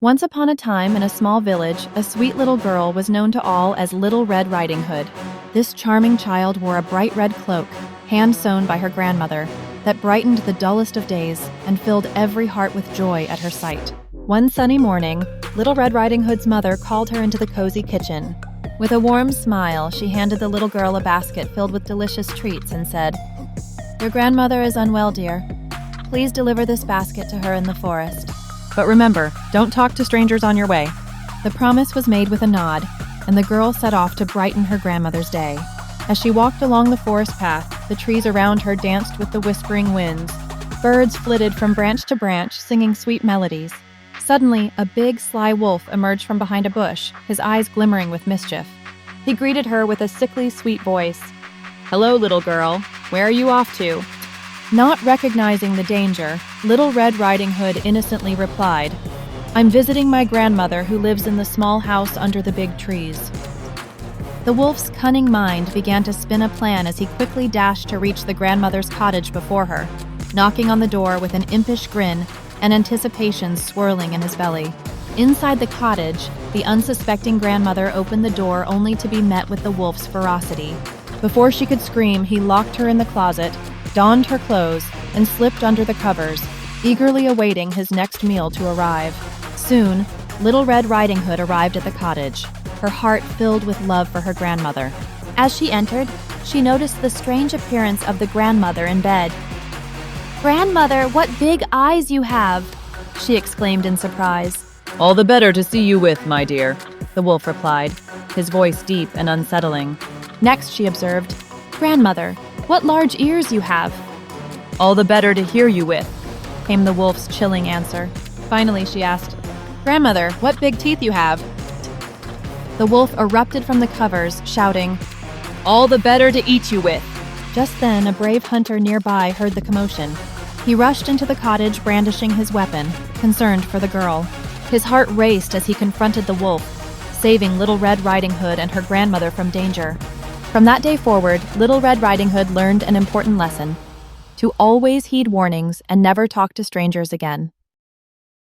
Once upon a time, in a small village, a sweet little girl was known to all as Little Red Riding Hood. This charming child wore a bright red cloak, hand-sewn by her grandmother, that brightened the dullest of days and filled every heart with joy at her sight. One sunny morning, Little Red Riding Hood's mother called her into the cozy kitchen. With a warm smile, she handed the little girl a basket filled with delicious treats and said, "Your grandmother is unwell, dear. Please deliver this basket to her in the forest. But remember, don't talk to strangers on your way." The promise was made with a nod, and the girl set off to brighten her grandmother's day. As she walked along the forest path, the trees around her danced with the whispering winds. Birds flitted from branch to branch, singing sweet melodies. Suddenly, a big, sly wolf emerged from behind a bush, his eyes glimmering with mischief. He greeted her with a sickly, sweet voice. "Hello, little girl. Where are you off to?" Not recognizing the danger, Little Red Riding Hood innocently replied, "I'm visiting my grandmother who lives in the small house under the big trees." The wolf's cunning mind began to spin a plan as he quickly dashed to reach the grandmother's cottage before her, knocking on the door with an impish grin and anticipation swirling in his belly. Inside the cottage, the unsuspecting grandmother opened the door only to be met with the wolf's ferocity. Before she could scream, he locked her in the closet, donned her clothes, and slipped under the covers, eagerly awaiting his next meal to arrive. Soon, Little Red Riding Hood arrived at the cottage, her heart filled with love for her grandmother. As she entered, she noticed the strange appearance of the grandmother in bed. "Grandmother, what big eyes you have!" she exclaimed in surprise. "All the better to see you with, my dear," the wolf replied, his voice deep and unsettling. Next, she observed, "Grandmother, what large ears you have!" "All the better to hear you with," came the wolf's chilling answer. Finally, she asked, "Grandmother, what big teeth you have!" The wolf erupted from the covers, shouting, "All the better to eat you with!" Just then, a brave hunter nearby heard the commotion. He rushed into the cottage brandishing his weapon, concerned for the girl. His heart raced as he confronted the wolf, saving Little Red Riding Hood and her grandmother from danger. From that day forward, Little Red Riding Hood learned an important lesson: to always heed warnings and never talk to strangers again.